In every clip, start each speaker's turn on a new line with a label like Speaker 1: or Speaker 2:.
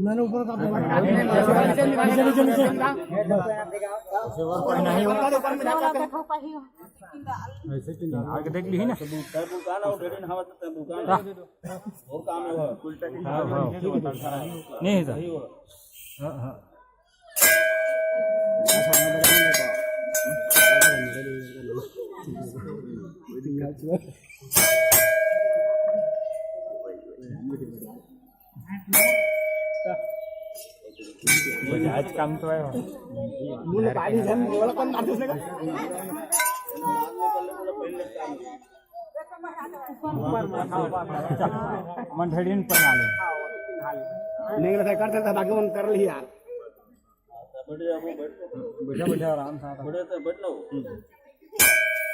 Speaker 1: मैंने ऊपर का
Speaker 2: आगे देख ली ना नहीं सर बजाज काम तो है मंठड़ीन पर नाले
Speaker 1: नहीं लगा कर देता बाकी मन कर ली यार
Speaker 2: बढ़िया बढ़िया आराम से बढ़िया तो बैठ लो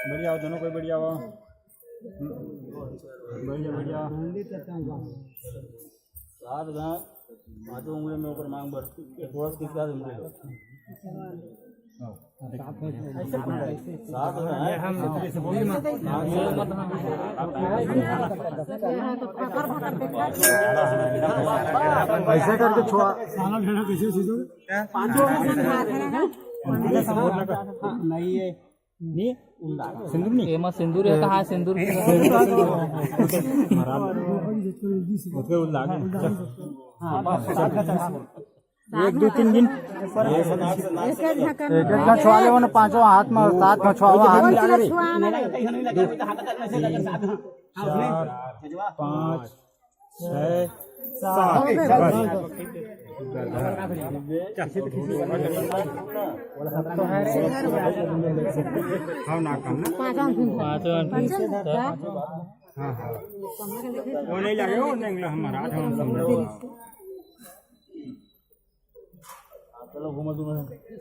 Speaker 2: बढ़िया हो दोनों कोई बढ़िया हो बढ़िया बढ़िया सात घाट पाँचों उंगली में ऊपर मांग बढ़ थोड़ा किसका
Speaker 1: ऐसे करके छोड़ा साला भेड़ा कैसे सीधो नहीं है नहीं
Speaker 2: सिंदूर नहीं
Speaker 3: एमा सिंदूर है कहाँ सिंदूर
Speaker 2: एक दो तीन दिन
Speaker 1: एक छुआले वो पांचों हाथ में सात में छुआ हाथ में
Speaker 2: 4 5 6 वो नहीं लगे वो नहीं हमारा चलो घूमो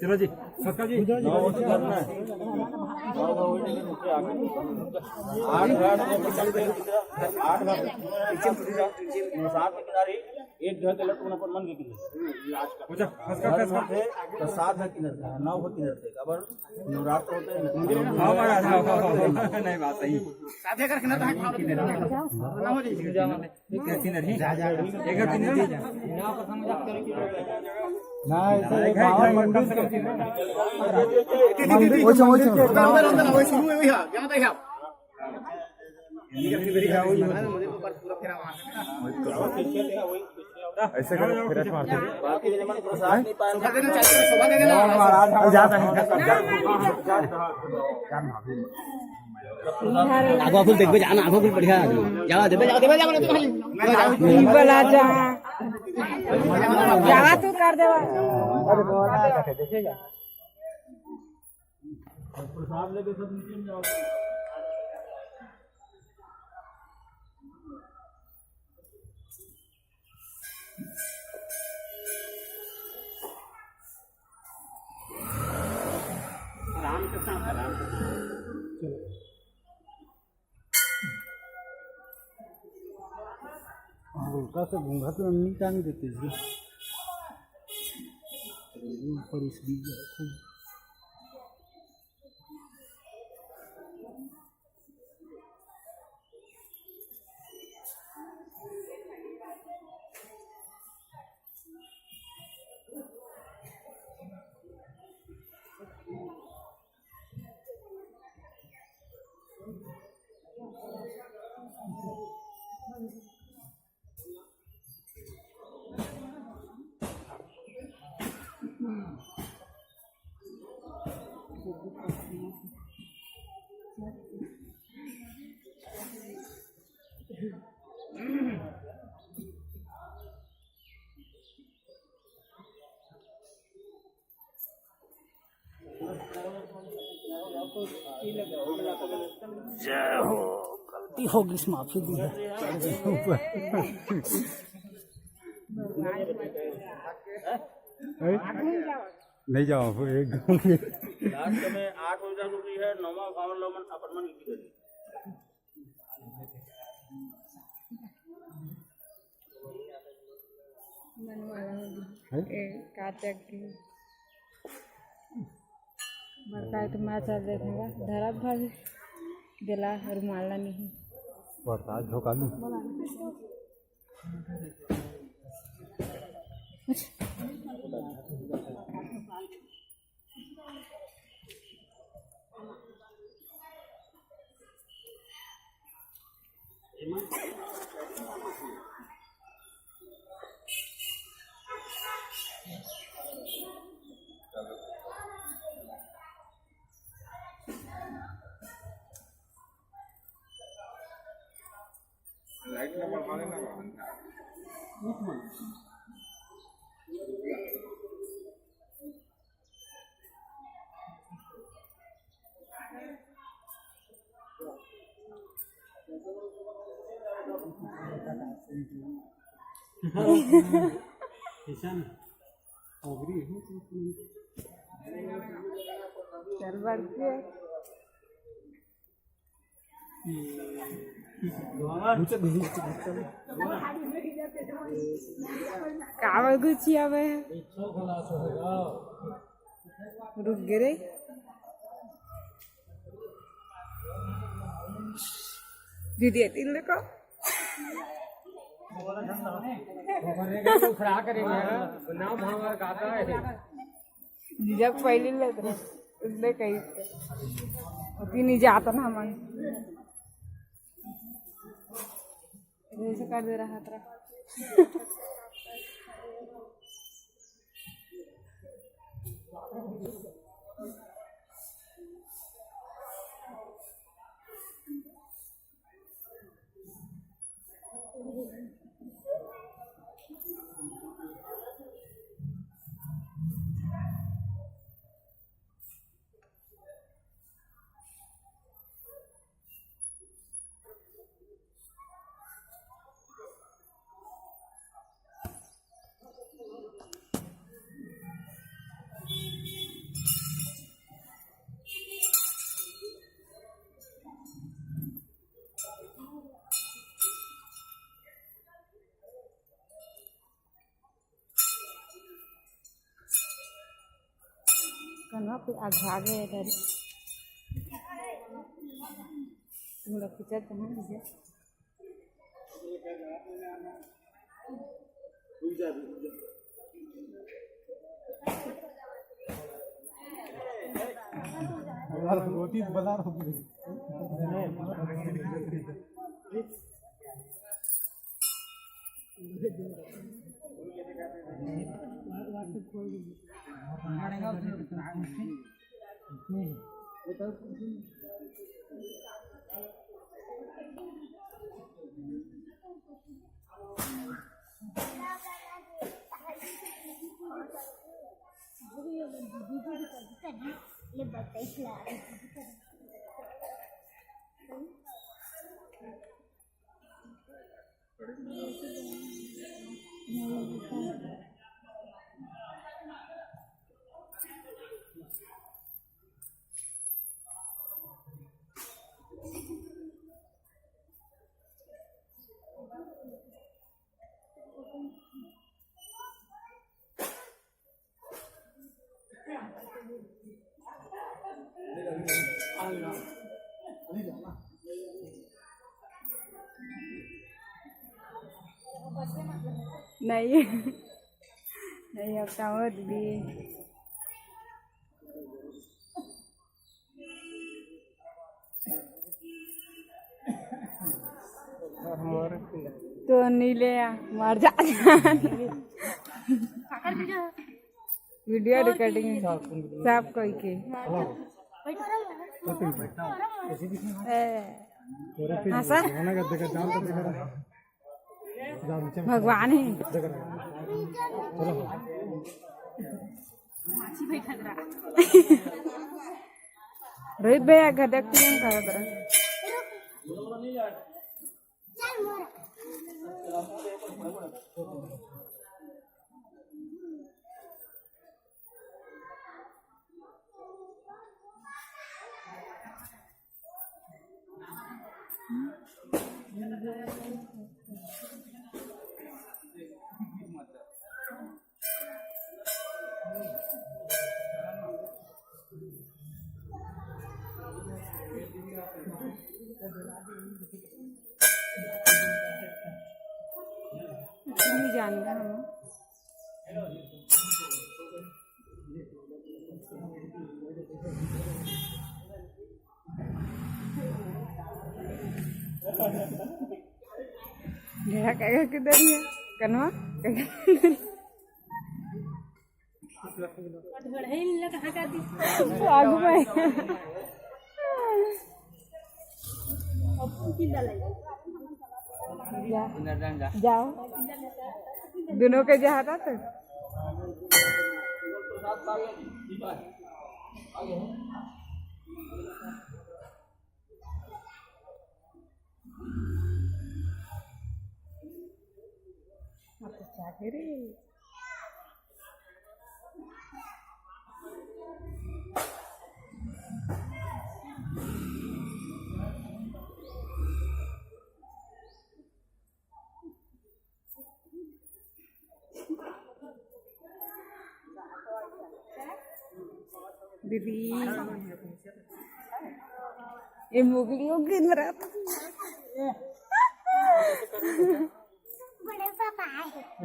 Speaker 2: चलो जी सक्का जी करना है 8 घाट 8 घाट किनारे एक घर के लटकन अपन मन के किनारे अच्छा तो 7 है किनारे 9 को किनारे थे खबर नवरात्र होते हैं हां महाराज नहीं बात सही 7 कर किनारे ना हो जाए एक किनारे एक किनारे यहां पर समझ आप करें ना ऐसे पावर मंदिर वो समझ अंदर वो शुरू है यहां क्या था यहां ऐसे करो फिर मारते बाकी दिन मन प्रसाद नहीं पान कर देना चाहिए सुबह दे देना महाराज जाता है
Speaker 1: आगो फुल देखबे जाना आगो फुल बढ़िया जावा देबे जावा देबे जावा
Speaker 3: बला जा जावा तू कर देवा
Speaker 2: देखिएगा प्रसाद लेके सब नीचे जाओ
Speaker 1: हल्का से घूंघा तो नहीं टांग देते थे ऊपर इस बीच जय हो गलती होगी इस माफी दी है
Speaker 2: नहीं जाओ एकदम
Speaker 4: लास्ट में 8 हो जा चुकी है 9वां फाउंड लोमन अपार्टमेंट की
Speaker 3: काटक की बड़का तो मैच आज देखेगा धरा भाभी दिला रुमाला नहीं
Speaker 2: बरसात झोंका लूं
Speaker 3: चल बढ़ती कावल गुची आवे रुक गिरे दीदी तीन देखो जब पहले लेते उसने कही होती नहीं जाता ना हमारे ऐसे कर दे रहा था कन्वा पे आगे है डर तुम लोग पिक्चर कहाँ है
Speaker 1: रोटी बना नहीं नहीं अब समझ भी तो नीले मर जा वीडियो रिकॉर्डिंग सब कोई के भगवान है रोहित भैया घटक
Speaker 3: नहीं जानते हम। घेरा कहेगा किधर ही है कन्वा आगू में जाओ दोनों के जहाँ था तो क्या करे दीदी ये मुगलियों की तरह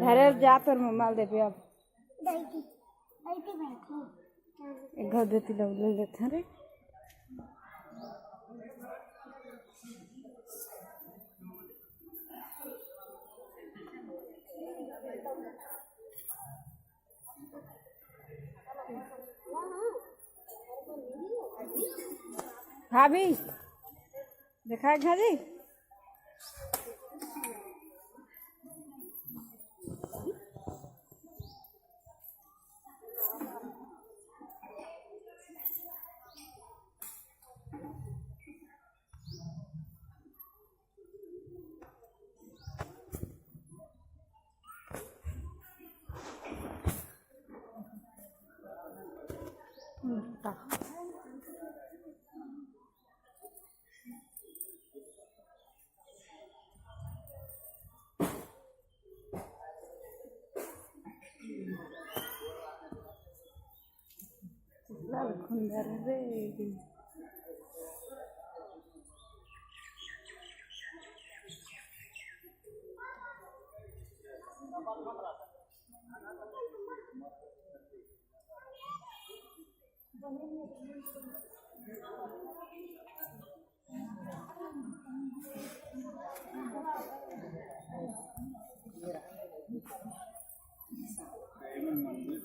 Speaker 3: घरे जा तो माल दे अब घर देती लोग ले लेते रे भाभी देखा घरी खुंदर रे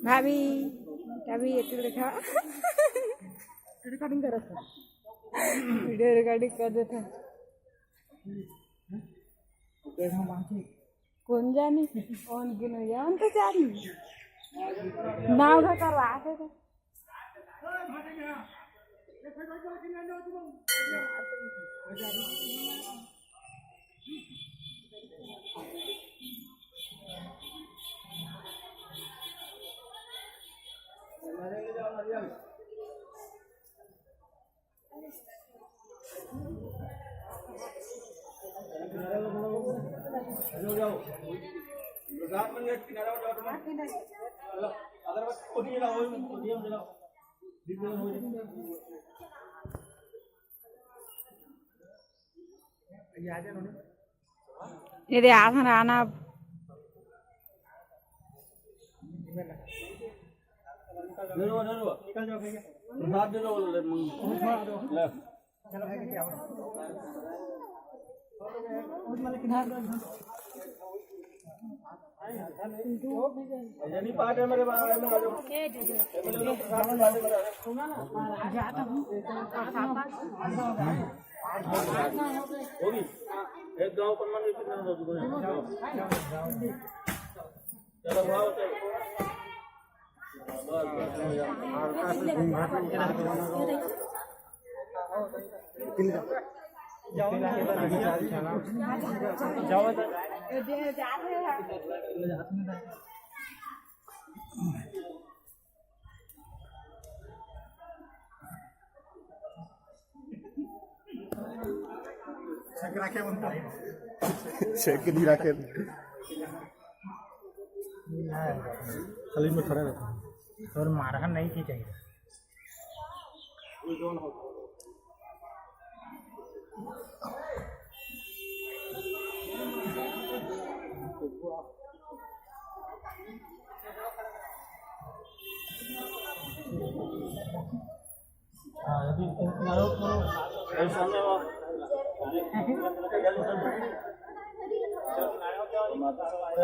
Speaker 3: भाभी भाभी ये तो देखा रिकॉर्डिंग कर रहा वीडियो रिकॉर्डिंग कर देता कौन जानी कौन गिनो जान तो जानी नाव का करवा थे ये आसन आना
Speaker 4: निकल जाओ भैया प्रसाद दे दो ले नहीं पार्ट है मेरे बारे में
Speaker 3: जाता हूँ
Speaker 4: एक गाँव पर मन कितना चलो भाव
Speaker 1: चेक नहीं रखे
Speaker 2: खाली में खड़ा रहता और मारहा नहीं की चाहिए
Speaker 4: सामने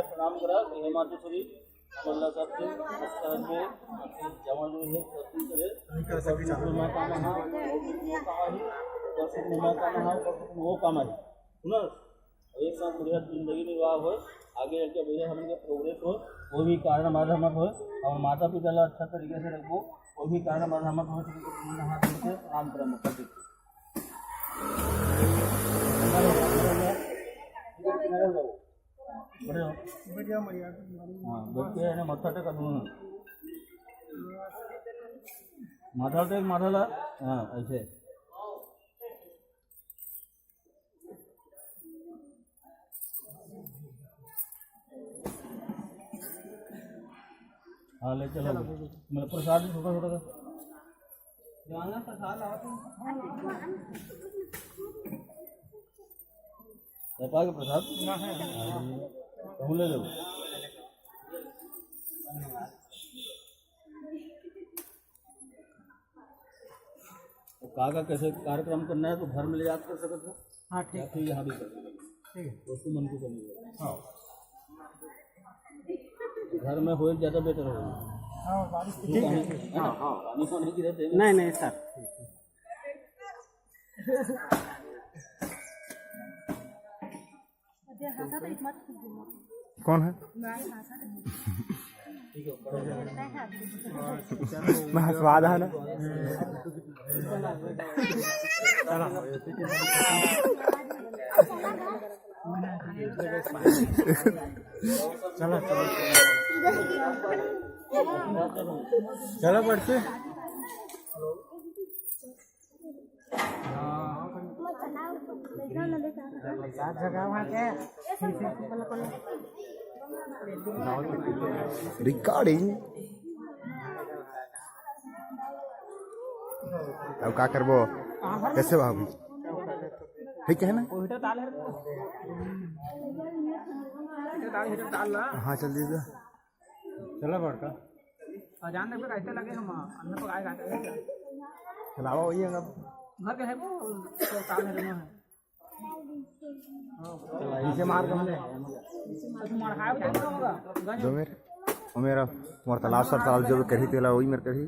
Speaker 4: प्रणाम करा हे मातोश्री मल्ला सबके सबके जमा जो है प्रति करे वो काम है सुनो एक साथ बढ़िया जिंदगी निर्वाह हो आगे चल भैया हमारे प्रोग्रेस हो वो भी कारण हमारा मत हो और माता पिता ला अच्छा तरीके से रखो वो भी कारण हमारा मत हो हाथ से आम कर मुक्त हाँ मत्था टेका माथा टेक माथा हाँ ऐसे हाँ ले चलो मतलब प्रसाद छोटा छोटा जाना प्रसाद के प्रसाद तुम ले लो तो काका कैसे कार्यक्रम करना है तो घर में ले याद कर सकते हो हाँ ठीक है यहाँ भी कर सकते दोस्तों मन को करेंगे हाँ घर में हो ज़्यादा बेटर होगा पानी को नहीं गिरते
Speaker 1: नहीं नहीं सर
Speaker 5: कौन है मैं हंसवाद है ना चलो चलो चलो बढ़ते रिकॉर्डिंग अब का करबो कैसे भाभी ठीक है ना हाँ चल दीजिए चलो बड़का
Speaker 1: अजान तक कैसे लगे हम अन्य को आएगा
Speaker 5: चलावा वही है अब
Speaker 1: घर के है वो ताल है दोनों है
Speaker 5: नीचे मार दो हमने
Speaker 1: मार खाया होगा
Speaker 5: जो मेरा मोर तालाब सर तालाब जो करी तेला वही मेरे करी